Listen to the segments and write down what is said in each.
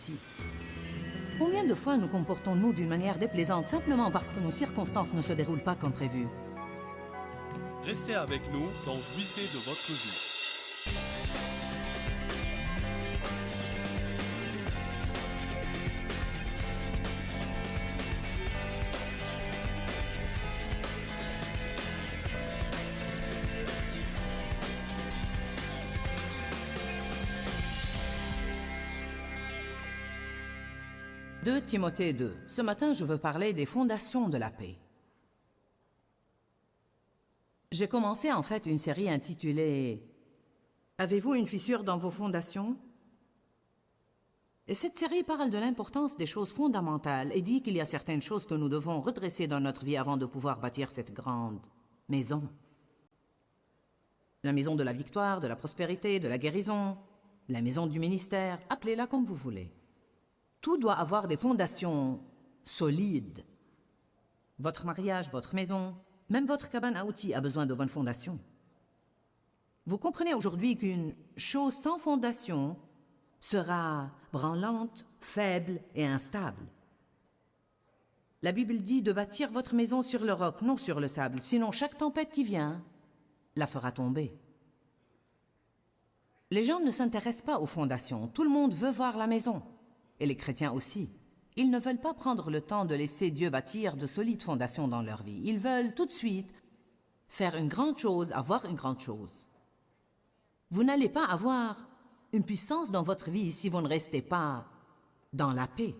partie. Combien de fois nous comportons-nous d'une manière déplaisante simplement parce que nos circonstances ne se déroulent pas comme prévu? Restez avec nous dans Jouissez de votre vie. « 2 Timothée 2. Ce matin, je veux parler des fondations de la paix. J'ai commencé en fait une série intitulée « Avez-vous une fissure dans vos fondations ?» Et cette série parle de l'importance des choses fondamentales et dit qu'il y a certaines choses que nous devons redresser dans notre vie avant de pouvoir bâtir cette grande maison. La maison de la victoire, de la prospérité, de la guérison, la maison du ministère, appelez-la comme vous voulez. Tout doit avoir des fondations solides. Votre mariage, votre maison, même votre cabane à outils a besoin de bonnes fondations. Vous comprenez aujourd'hui qu'une chose sans fondation sera branlante, faible et instable. La Bible dit de bâtir votre maison sur le roc, non sur le sable, sinon chaque tempête qui vient la fera tomber. Les gens ne s'intéressent pas aux fondations. Tout le monde veut voir la maison. Et les chrétiens aussi. Ils ne veulent pas prendre le temps de laisser Dieu bâtir de solides fondations dans leur vie. Ils veulent tout de suite faire une grande chose, avoir une grande chose. Vous n'allez pas avoir une puissance dans votre vie si vous ne restez pas dans la paix.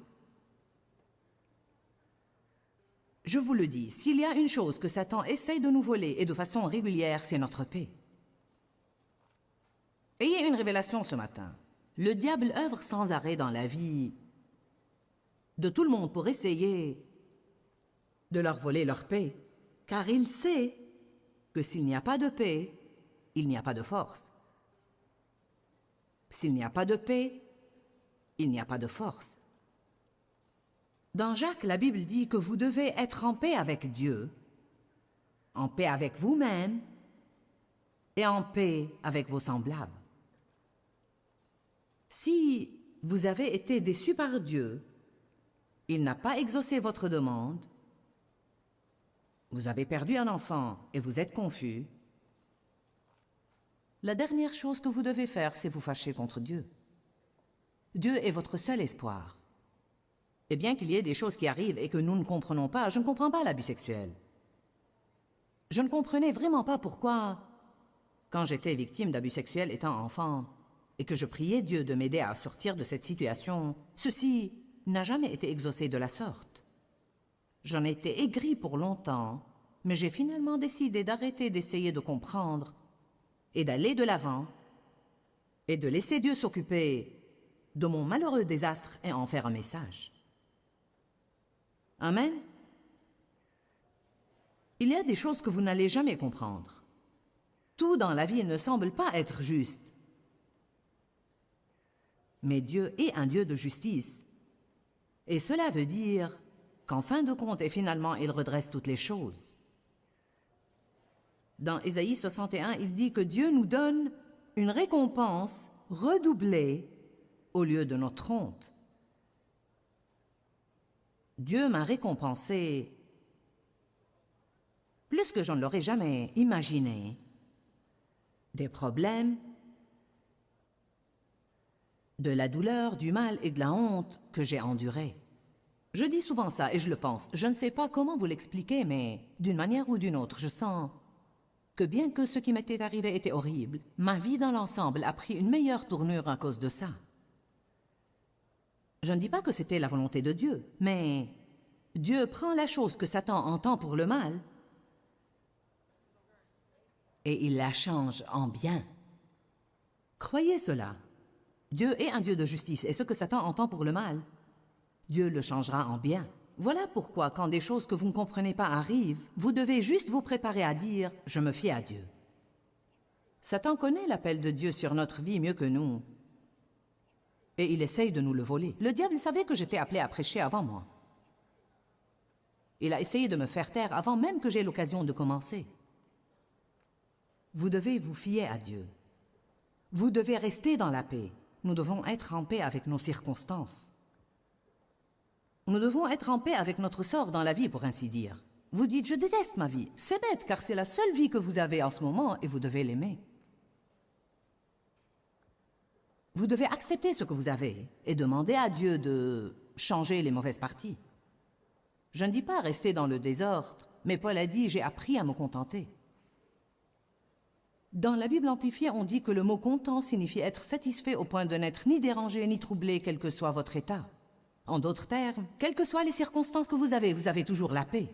Je vous le dis, s'il y a une chose que Satan essaye de nous voler et de façon régulière, c'est notre paix. Ayez une révélation ce matin. Le diable œuvre sans arrêt dans la vie de tout le monde pour essayer de leur voler leur paix, car il sait que s'il n'y a pas de paix, il n'y a pas de force. S'il n'y a pas de paix, il n'y a pas de force. Dans Jacques, la Bible dit que vous devez être en paix avec Dieu, en paix avec vous-même et en paix avec vos semblables. Si vous avez été déçu par Dieu, il n'a pas exaucé votre demande, vous avez perdu un enfant et vous êtes confus, la dernière chose que vous devez faire, c'est vous fâcher contre Dieu. Dieu est votre seul espoir. Et bien qu'il y ait des choses qui arrivent et que nous ne comprenons pas, je ne comprends pas l'abus sexuel. Je ne comprenais vraiment pas pourquoi, quand j'étais victime d'abus sexuels étant enfant, et que je priais Dieu de m'aider à sortir de cette situation, ceci n'a jamais été exaucé de la sorte. J'en ai été aigri pour longtemps, mais j'ai finalement décidé d'arrêter d'essayer de comprendre et d'aller de l'avant et de laisser Dieu s'occuper de mon malheureux désastre et en faire un message. Amen. Il y a des choses que vous n'allez jamais comprendre. Tout dans la vie ne semble pas être juste. Mais Dieu est un Dieu de justice. Et cela veut dire qu'en fin de compte et finalement, il redresse toutes les choses. Dans Ésaïe 61, il dit que Dieu nous donne une récompense redoublée au lieu de notre honte. Dieu m'a récompensé plus que je ne l'aurais jamais imaginé. Des problèmes, de la douleur, du mal et de la honte que j'ai enduré. Je dis souvent ça et je le pense. Je ne sais pas comment vous l'expliquer, mais d'une manière ou d'une autre, je sens que bien que ce qui m'était arrivé était horrible, ma vie dans l'ensemble a pris une meilleure tournure à cause de ça. Je ne dis pas que c'était la volonté de Dieu, mais Dieu prend la chose que Satan entend pour le mal et il la change en bien. Croyez cela. Dieu est un Dieu de justice, et ce que Satan entend pour le mal, Dieu le changera en bien. Voilà pourquoi, quand des choses que vous ne comprenez pas arrivent, vous devez juste vous préparer à dire « Je me fie à Dieu ». Satan connaît l'appel de Dieu sur notre vie mieux que nous, et il essaye de nous le voler. Le diable savait que j'étais appelé à prêcher avant moi. Il a essayé de me faire taire avant même que j'aie l'occasion de commencer. Vous devez vous fier à Dieu. Vous devez rester dans la paix. Nous devons être en paix avec nos circonstances. Nous devons être en paix avec notre sort dans la vie, pour ainsi dire. Vous dites, je déteste ma vie. C'est bête, car c'est la seule vie que vous avez en ce moment et vous devez l'aimer. Vous devez accepter ce que vous avez et demander à Dieu de changer les mauvaises parties. Je ne dis pas rester dans le désordre, mais Paul a dit, j'ai appris à me contenter. Dans la Bible amplifiée, on dit que le mot content signifie être satisfait au point de n'être ni dérangé ni troublé, quel que soit votre état. En d'autres termes, quelles que soient les circonstances que vous avez toujours la paix.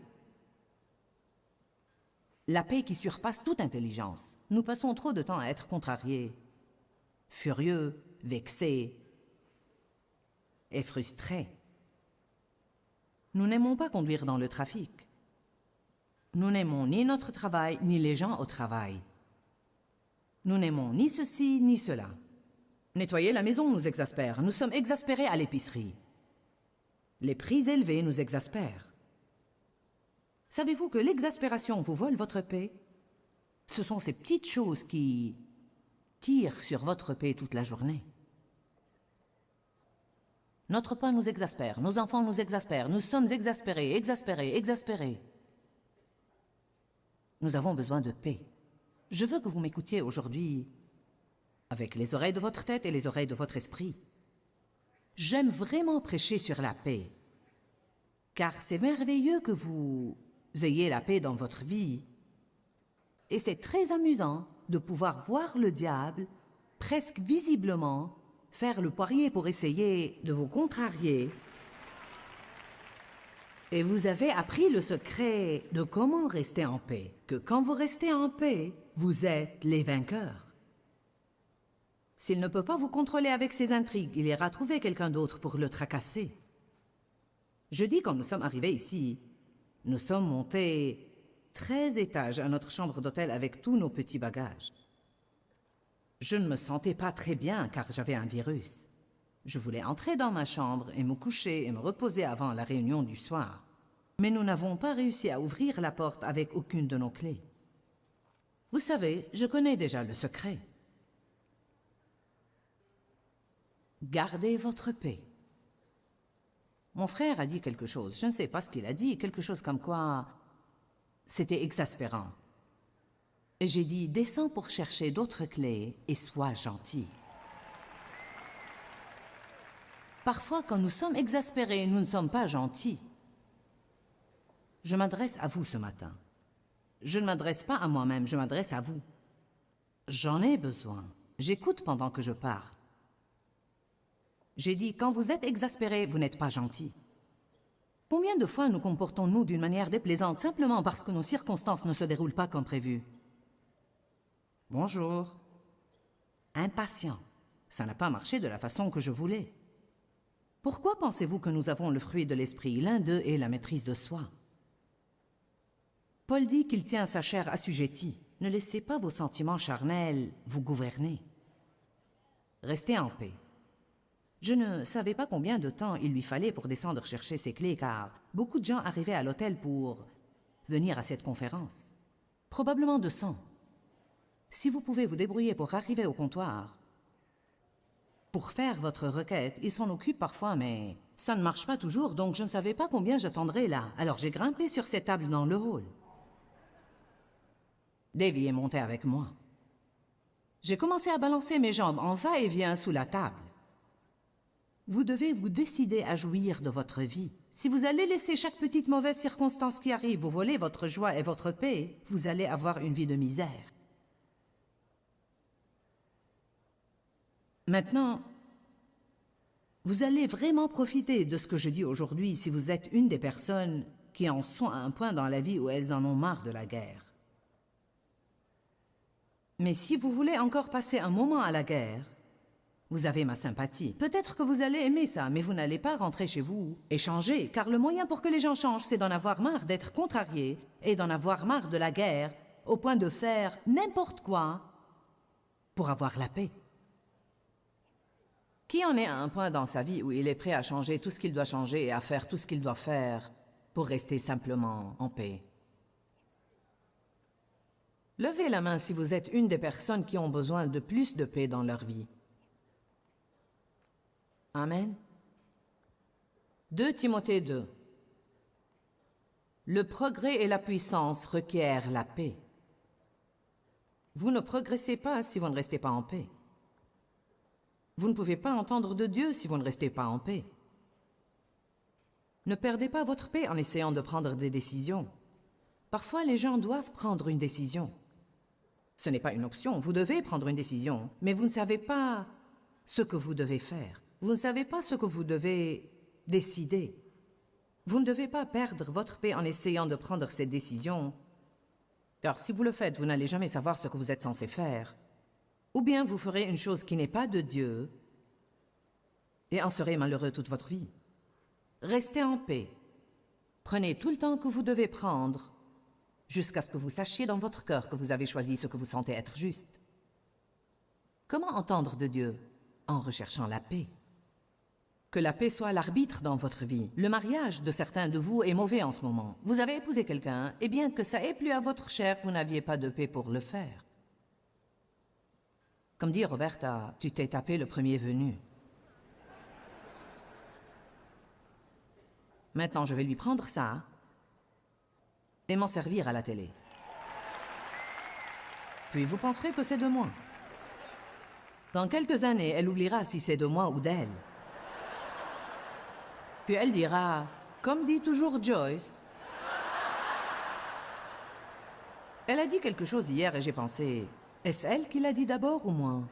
La paix qui surpasse toute intelligence. Nous passons trop de temps à être contrariés, furieux, vexés et frustrés. Nous n'aimons pas conduire dans le trafic. Nous n'aimons ni notre travail, ni les gens au travail. Nous n'aimons ni ceci, ni cela. Nettoyer la maison nous exaspère. Nous sommes exaspérés à l'épicerie. Les prix élevés nous exaspèrent. Savez-vous que l'exaspération vous vole votre paix? Ce sont ces petites choses qui tirent sur votre paix toute la journée. Notre pain nous exaspère, nos enfants nous exaspèrent, nous sommes exaspérés, exaspérés, exaspérés. Nous avons besoin de paix. Je veux que vous m'écoutiez aujourd'hui avec les oreilles de votre tête et les oreilles de votre esprit. J'aime vraiment prêcher sur la paix, car c'est merveilleux que vous ayez la paix dans votre vie. Et c'est très amusant de pouvoir voir le diable, presque visiblement, faire le poirier pour essayer de vous contrarier. Et vous avez appris le secret de comment rester en paix, que quand vous restez en paix, vous êtes les vainqueurs. S'il ne peut pas vous contrôler avec ses intrigues, il ira trouver quelqu'un d'autre pour le tracasser. Jeudi, quand nous sommes arrivés ici, nous sommes montés 13 étages à notre chambre d'hôtel avec tous nos petits bagages. Je ne me sentais pas très bien car j'avais un virus. Je voulais entrer dans ma chambre et me coucher et me reposer avant la réunion du soir. Mais nous n'avons pas réussi à ouvrir la porte avec aucune de nos clés. Vous savez, je connais déjà le secret. Gardez votre paix. Mon frère a dit quelque chose, je ne sais pas ce qu'il a dit, quelque chose comme quoi c'était exaspérant. Et j'ai dit, descends pour chercher d'autres clés et sois gentil. Parfois, quand nous sommes exaspérés, nous ne sommes pas gentils. Je m'adresse à vous ce matin. Je ne m'adresse pas à moi-même, je m'adresse à vous. J'en ai besoin. J'écoute pendant que je parle. J'ai dit, quand vous êtes exaspéré, vous n'êtes pas gentil. Combien de fois nous comportons-nous d'une manière déplaisante simplement parce que nos circonstances ne se déroulent pas comme prévu? Bonjour. Impatient. Ça n'a pas marché de la façon que je voulais. Pourquoi pensez-vous que nous avons le fruit de l'esprit? L'un d'eux est la maîtrise de soi. Paul dit qu'il tient sa chair assujettie. Ne laissez pas vos sentiments charnels vous gouverner. Restez en paix. Je ne savais pas combien de temps il lui fallait pour descendre chercher ses clés, car beaucoup de gens arrivaient à l'hôtel pour venir à cette conférence. Probablement 200. Si vous pouvez vous débrouiller pour arriver au comptoir, pour faire votre requête, ils s'en occupent parfois, mais ça ne marche pas toujours, donc je ne savais pas combien j'attendrais là. Alors j'ai grimpé sur cette table dans le hall. Davy est monté avec moi. J'ai commencé à balancer mes jambes en va-et-vient sous la table. Vous devez vous décider à jouir de votre vie. Si vous allez laisser chaque petite mauvaise circonstance qui arrive vous voler votre joie et votre paix, vous allez avoir une vie de misère. Maintenant, vous allez vraiment profiter de ce que je dis aujourd'hui si vous êtes une des personnes qui en sont à un point dans la vie où elles en ont marre de la guerre. Mais si vous voulez encore passer un moment à la guerre, vous avez ma sympathie. Peut-être que vous allez aimer ça, mais vous n'allez pas rentrer chez vous et changer, car le moyen pour que les gens changent, c'est d'en avoir marre d'être contrariés et d'en avoir marre de la guerre, au point de faire n'importe quoi pour avoir la paix. Qui en est à un point dans sa vie où il est prêt à changer tout ce qu'il doit changer et à faire tout ce qu'il doit faire pour rester simplement en paix? Levez la main si vous êtes une des personnes qui ont besoin de plus de paix dans leur vie. Amen. 2 Timothée 2. Le progrès et la puissance requièrent la paix. Vous ne progressez pas si vous ne restez pas en paix. Vous ne pouvez pas entendre de Dieu si vous ne restez pas en paix. Ne perdez pas votre paix en essayant de prendre des décisions. Parfois, les gens doivent prendre une décision. Ce n'est pas une option, vous devez prendre une décision, mais vous ne savez pas ce que vous devez faire. Vous ne savez pas ce que vous devez décider. Vous ne devez pas perdre votre paix en essayant de prendre cette décision, car si vous le faites, vous n'allez jamais savoir ce que vous êtes censé faire. Ou bien vous ferez une chose qui n'est pas de Dieu et en serez malheureux toute votre vie. Restez en paix. Prenez tout le temps que vous devez prendre jusqu'à ce que vous sachiez dans votre cœur que vous avez choisi ce que vous sentez être juste. Comment entendre de Dieu? En recherchant la paix. Que la paix soit l'arbitre dans votre vie. Le mariage de certains de vous est mauvais en ce moment. Vous avez épousé quelqu'un, et bien que ça ait plu à votre chair, vous n'aviez pas de paix pour le faire. Comme dit Roberta, tu t'es tapé le premier venu. Maintenant, je vais lui prendre ça et m'en servir à la télé. Puis vous penserez que c'est de moi. Dans quelques années, elle oubliera si c'est de moi ou d'elle. Puis elle dira, comme dit toujours Joyce, elle a dit quelque chose hier et j'ai pensé, est-ce elle qui l'a dit d'abord ou moi?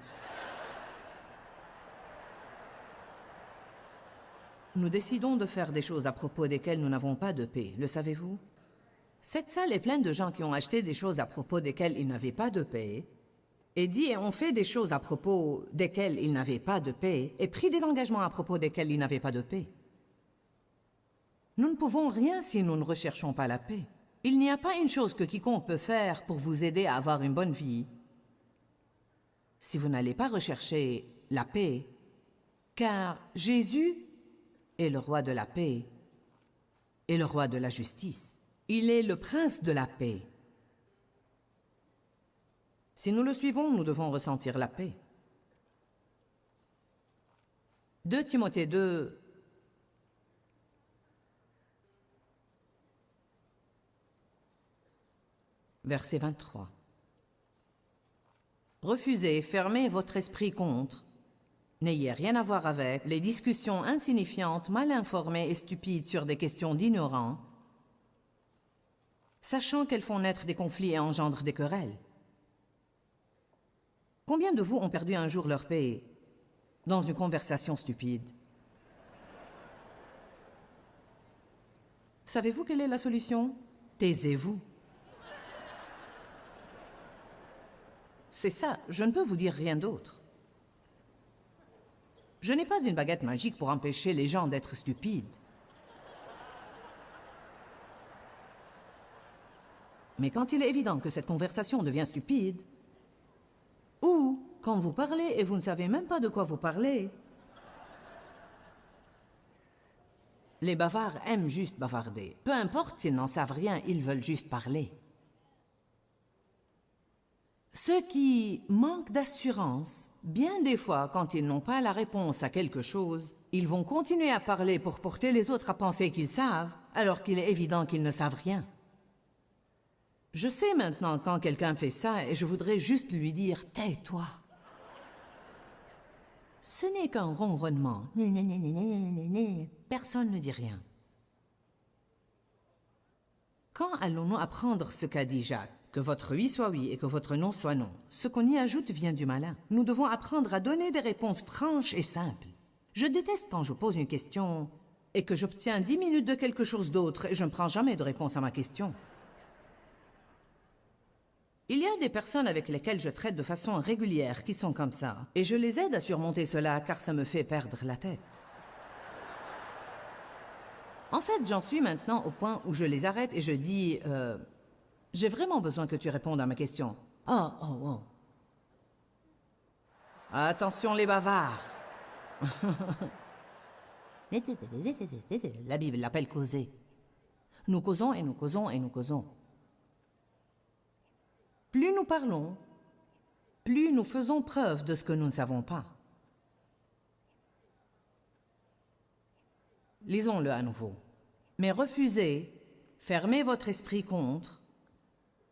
Nous décidons de faire des choses à propos desquelles nous n'avons pas de paix, le savez-vous? Cette salle est pleine de gens qui ont acheté des choses à propos desquelles ils n'avaient pas de paix, et dit et ont fait des choses à propos desquelles ils n'avaient pas de paix, et pris des engagements à propos desquels ils n'avaient pas de paix. Nous ne pouvons rien si nous ne recherchons pas la paix. Il n'y a pas une chose que quiconque peut faire pour vous aider à avoir une bonne vie si vous n'allez pas rechercher la paix, car Jésus est le roi de la paix et le roi de la justice. Il est le prince de la paix. Si nous le suivons, nous devons ressentir la paix. 2 Timothée 2, verset 23. Refusez, fermez votre esprit contre. N'ayez rien à voir avec les discussions insignifiantes, mal informées et stupides sur des questions d'ignorants, sachant qu'elles font naître des conflits et engendrent des querelles. Combien de vous ont perdu un jour leur paix dans une conversation stupide? Savez-vous quelle est la solution? Taisez-vous. C'est ça, je ne peux vous dire rien d'autre. Je n'ai pas une baguette magique pour empêcher les gens d'être stupides. Mais quand il est évident que cette conversation devient stupide, ou quand vous parlez et vous ne savez même pas de quoi vous parlez, les bavards aiment juste bavarder. Peu importe s'ils n'en savent rien, ils veulent juste parler. Ceux qui manquent d'assurance, bien des fois, quand ils n'ont pas la réponse à quelque chose, ils vont continuer à parler pour porter les autres à penser qu'ils savent, alors qu'il est évident qu'ils ne savent rien. Je sais maintenant quand quelqu'un fait ça et je voudrais juste lui dire « Tais-toi ». Ce n'est qu'un ronronnement. Personne ne dit rien. Quand allons-nous apprendre ce qu'a dit Jacques? Que votre oui soit oui et que votre non soit non. Ce qu'on y ajoute vient du malin. Nous devons apprendre à donner des réponses franches et simples. Je déteste quand je pose une question et que j'obtiens 10 minutes de quelque chose d'autre et je ne prends jamais de réponse à ma question. Il y a des personnes avec lesquelles je traite de façon régulière qui sont comme ça. Et je les aide à surmonter cela car ça me fait perdre la tête. En fait, j'en suis maintenant au point où je les arrête et je dis... j'ai vraiment besoin que tu répondes à ma question. Oh. Attention les bavards. La Bible l'appelle causer. Nous causons et nous causons et nous causons. Plus nous parlons, plus nous faisons preuve de ce que nous ne savons pas. Lisons-le à nouveau. Mais refusez, fermez votre esprit contre.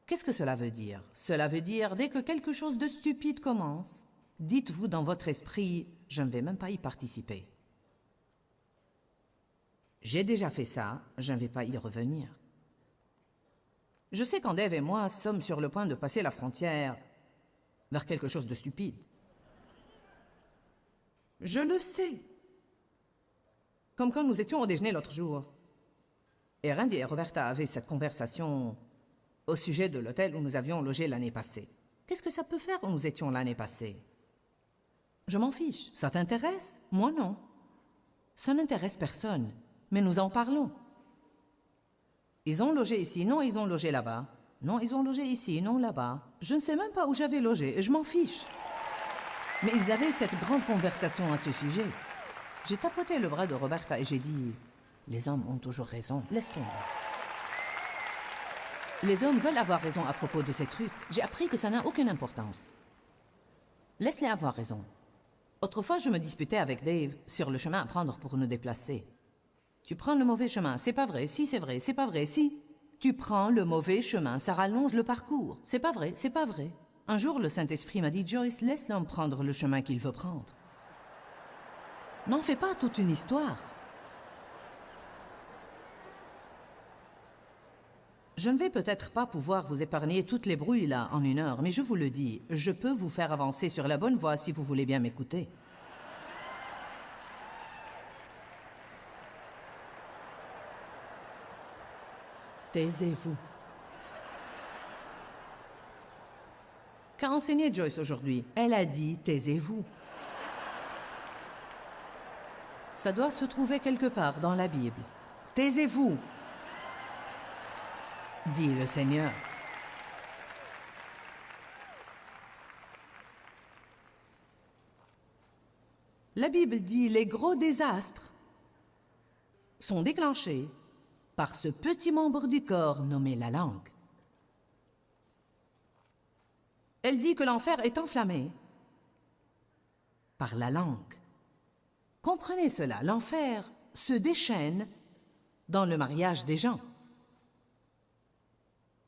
Qu'est-ce que cela veut dire? Cela veut dire, dès que quelque chose de stupide commence, dites-vous dans votre esprit, je ne vais même pas y participer. J'ai déjà fait ça, je ne vais pas y revenir. Je sais quand Dave et moi sommes sur le point de passer la frontière vers quelque chose de stupide. Je le sais. Comme quand nous étions au déjeuner l'autre jour. Et Randy et Roberta avaient cette conversation au sujet de l'hôtel où nous avions logé l'année passée. Qu'est-ce que ça peut faire où nous étions l'année passée? Je m'en fiche. Ça t'intéresse? Moi non. Ça n'intéresse personne. Mais nous en parlons. Ils ont logé ici, non, ils ont logé là-bas. Non, ils ont logé ici, non, là-bas. Je ne sais même pas où j'avais logé, et je m'en fiche. Mais ils avaient cette grande conversation à ce sujet. J'ai tapoté le bras de Roberta et j'ai dit « Les hommes ont toujours raison, laisse tomber. » Les hommes veulent avoir raison à propos de ces trucs. J'ai appris que ça n'a aucune importance. Laisse-les avoir raison. Autrefois, je me disputais avec Dave sur le chemin à prendre pour nous déplacer. Tu prends le mauvais chemin, c'est pas vrai, si c'est vrai, c'est pas vrai, si. Tu prends le mauvais chemin, ça rallonge le parcours. C'est pas vrai, c'est pas vrai. Un jour, le Saint-Esprit m'a dit, Joyce, laisse l'homme prendre le chemin qu'il veut prendre. N'en fais pas toute une histoire. Je ne vais peut-être pas pouvoir vous épargner toutes les brouilles là en 1 heure, mais je vous le dis, je peux vous faire avancer sur la bonne voie si vous voulez bien m'écouter. Taisez-vous. Qu'a enseigné Joyce aujourd'hui? Elle a dit « taisez-vous ». Ça doit se trouver quelque part dans la Bible. « Taisez-vous », dit le Seigneur. La Bible dit « les gros désastres sont déclenchés par ce petit membre du corps nommé la langue. » Elle dit que l'enfer est enflammé par la langue. Comprenez cela, l'enfer se déchaîne dans le mariage des gens.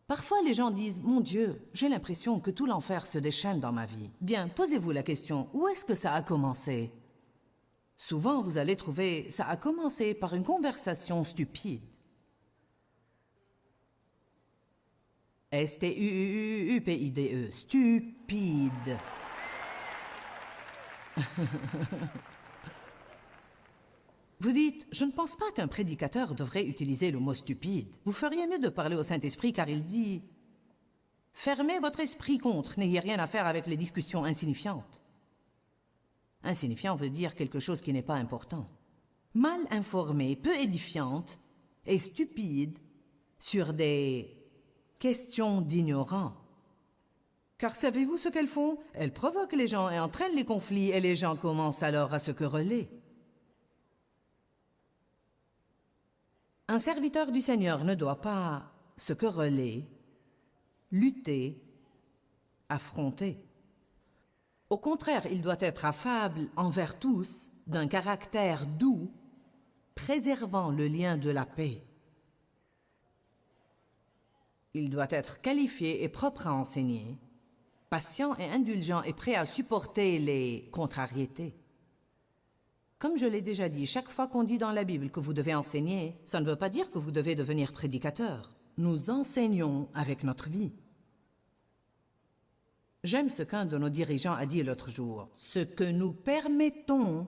Parfois, les gens disent « Mon Dieu, j'ai l'impression que tout l'enfer se déchaîne dans ma vie. » Bien, posez-vous la question, où est-ce que ça a commencé? Souvent, vous allez trouver « ça a commencé par une conversation stupide ». S-T-U-U-U-P-I-D-E, stupide. Vous dites, je ne pense pas qu'un prédicateur devrait utiliser le mot stupide. Vous feriez mieux de parler au Saint-Esprit car il dit, fermez votre esprit contre, n'ayez rien à faire avec les discussions insignifiantes. Insignifiant veut dire quelque chose qui n'est pas important. Mal informée, peu édifiante et stupide sur des questions d'ignorants. Car savez-vous ce qu'elles font? Elles provoquent les gens et entraînent les conflits et les gens commencent alors à se quereller. Un serviteur du Seigneur ne doit pas se quereller, lutter, affronter. Au contraire, il doit être affable envers tous, d'un caractère doux, préservant le lien de la paix. Il doit être qualifié et propre à enseigner, patient et indulgent et prêt à supporter les contrariétés. Comme je l'ai déjà dit, chaque fois qu'on dit dans la Bible que vous devez enseigner, ça ne veut pas dire que vous devez devenir prédicateur. Nous enseignons avec notre vie. J'aime ce qu'un de nos dirigeants a dit l'autre jour. Ce que nous permettons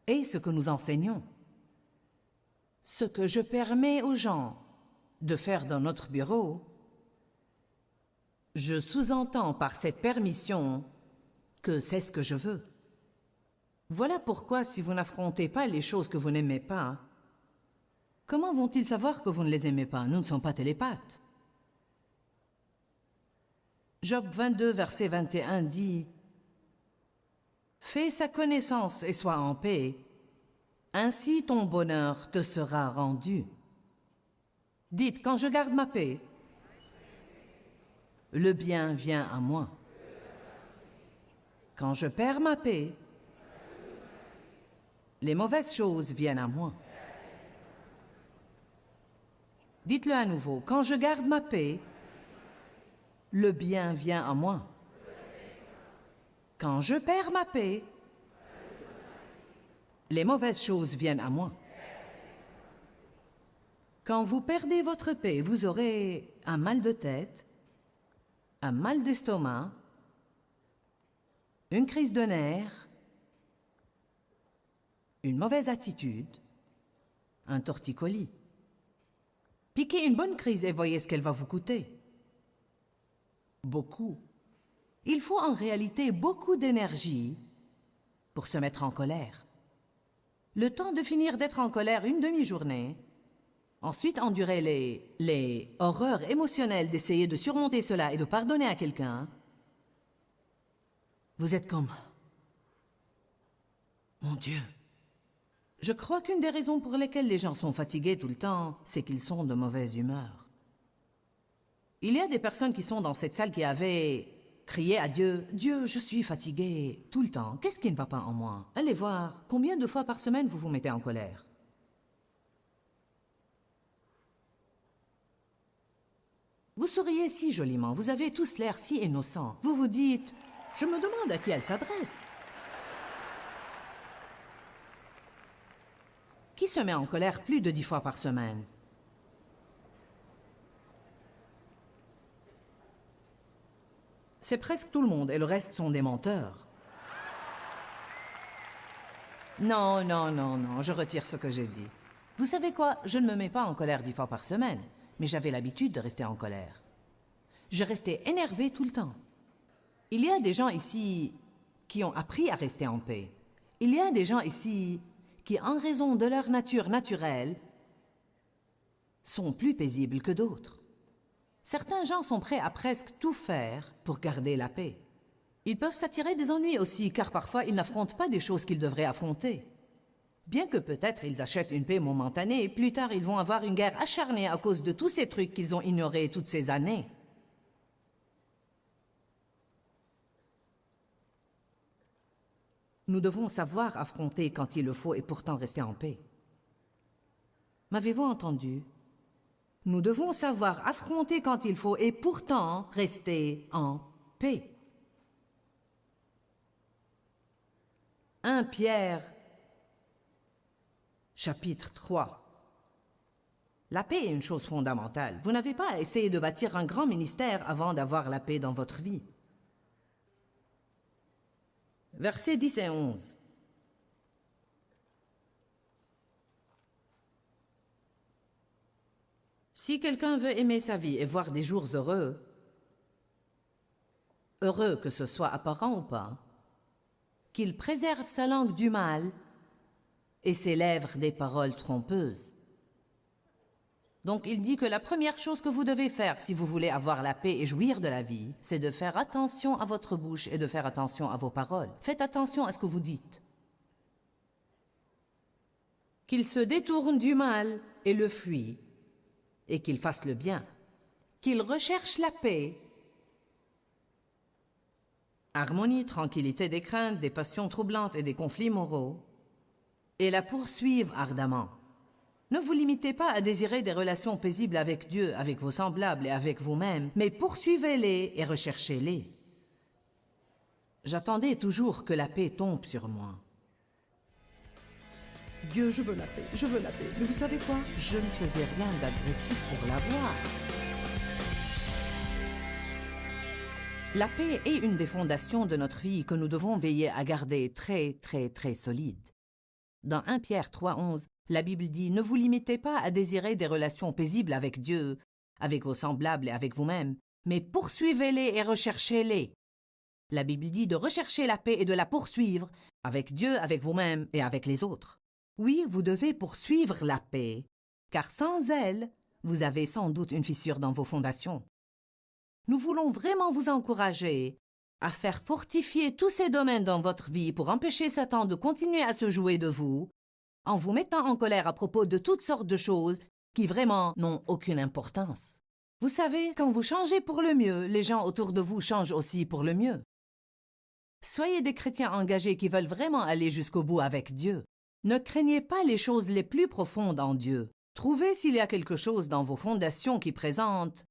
est ce que nous enseignons. Ce que je permets aux gens de faire dans notre bureau, je sous-entends par cette permission que c'est ce que je veux. Voilà pourquoi si vous n'affrontez pas les choses que vous n'aimez pas, comment vont-ils savoir que vous ne les aimez pas? Nous ne sommes pas télépathes. Job 22, verset 21 dit « Fais sa connaissance et sois en paix, ainsi ton bonheur te sera rendu. » Dites, quand je garde ma paix, le bien vient à moi. Quand je perds ma paix, les mauvaises choses viennent à moi. Dites-le à nouveau. Quand je garde ma paix, le bien vient à moi. Quand je perds ma paix, les mauvaises choses viennent à moi. Quand vous perdez votre paix, vous aurez un mal de tête, un mal d'estomac, une crise de nerfs, une mauvaise attitude, un torticolis. Piquez une bonne crise et voyez ce qu'elle va vous coûter. Beaucoup. Il faut en réalité beaucoup d'énergie pour se mettre en colère. Le temps de finir d'être en colère une demi-journée, ensuite endurer les horreurs émotionnelles d'essayer de surmonter cela et de pardonner à quelqu'un, vous êtes comme... Mon Dieu! Je crois qu'une des raisons pour lesquelles les gens sont fatigués tout le temps, c'est qu'ils sont de mauvaise humeur. Il y a des personnes qui sont dans cette salle qui avaient crié à Dieu, « Dieu, je suis fatigué tout le temps. Qu'est-ce qui ne va pas en moi? » Allez voir, combien de fois par semaine vous vous mettez en colère? Vous souriez si joliment, vous avez tous l'air si innocents. Vous vous dites, « Je me demande à qui elle s'adresse. » Qui se met en colère plus de 10 fois par semaine? C'est presque tout le monde et le reste sont des menteurs. Non, non, non, non, je retire ce que j'ai dit. Vous savez quoi? Je ne me mets pas en colère 10 fois par semaine, mais j'avais l'habitude de rester en colère. Je restais énervée tout le temps. Il y a des gens ici qui ont appris à rester en paix. Il y a des gens ici qui, en raison de leur nature naturelle, sont plus paisibles que d'autres. Certains gens sont prêts à presque tout faire pour garder la paix. Ils peuvent s'attirer des ennuis aussi, car parfois ils n'affrontent pas des choses qu'ils devraient affronter. Bien que peut-être ils achètent une paix momentanée, plus tard ils vont avoir une guerre acharnée à cause de tous ces trucs qu'ils ont ignorés toutes ces années. Nous devons savoir affronter quand il le faut et pourtant rester en paix. M'avez-vous entendu? Nous devons savoir affronter quand il faut et pourtant rester en paix. 1 Pierre, chapitre 3. La paix est une chose fondamentale. Vous n'avez pas à essayer de bâtir un grand ministère avant d'avoir la paix dans votre vie. Versets 10 et 11. Si quelqu'un veut aimer sa vie et voir des jours heureux, heureux que ce soit apparent ou pas, qu'il préserve sa langue du mal et ses lèvres des paroles trompeuses. Donc il dit que la première chose que vous devez faire si vous voulez avoir la paix et jouir de la vie, c'est de faire attention à votre bouche et de faire attention à vos paroles. Faites attention à ce que vous dites. Qu'il se détourne du mal et le fuit, et qu'il fasse le bien. Qu'il recherche la paix, harmonie, tranquillité des craintes, des passions troublantes et des conflits moraux, et la poursuive ardemment. Ne vous limitez pas à désirer des relations paisibles avec Dieu, avec vos semblables et avec vous-même, mais poursuivez-les et recherchez-les. J'attendais toujours que la paix tombe sur moi. Dieu, je veux la paix, je veux la paix. Mais vous savez quoi? Je ne faisais rien d'agressif pour l'avoir. La paix est une des fondations de notre vie que nous devons veiller à garder très, très, très solide. Dans 1 Pierre 3,11, la Bible dit « Ne vous limitez pas à désirer des relations paisibles avec Dieu, avec vos semblables et avec vous-même, mais poursuivez-les et recherchez-les. » La Bible dit de rechercher la paix et de la poursuivre avec Dieu, avec vous-même et avec les autres. Oui, vous devez poursuivre la paix, car sans elle, vous avez sans doute une fissure dans vos fondations. Nous voulons vraiment vous encourager à faire fortifier tous ces domaines dans votre vie pour empêcher Satan de continuer à se jouer de vous, en vous mettant en colère à propos de toutes sortes de choses qui vraiment n'ont aucune importance. Vous savez, quand vous changez pour le mieux, les gens autour de vous changent aussi pour le mieux. Soyez des chrétiens engagés qui veulent vraiment aller jusqu'au bout avec Dieu. Ne craignez pas les choses les plus profondes en Dieu. Trouvez s'il y a quelque chose dans vos fondations qui présente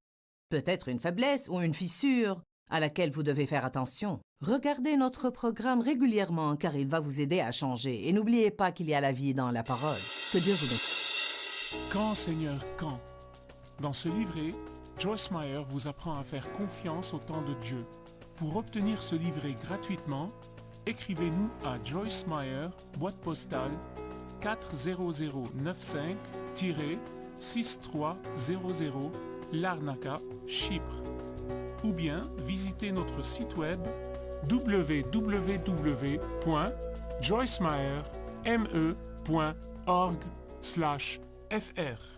peut-être une faiblesse ou une fissure à laquelle vous devez faire attention. Regardez notre programme régulièrement car il va vous aider à changer. Et n'oubliez pas qu'il y a la vie dans la parole. Que Dieu vous bénisse. Quand, Seigneur, quand? Dans ce livret, Joyce Meyer vous apprend à faire confiance au temps de Dieu. Pour obtenir ce livret gratuitement, écrivez-nous à Joyce Meyer, boîte postale 40095-6300, Larnaca, Chypre. Ou bien visitez notre site web www.joycemeyerme.org/fr.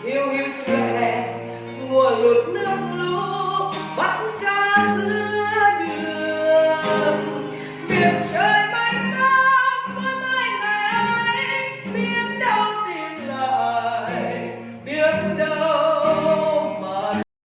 Hiu hiu trẻ mùa lụt nước lũ bắt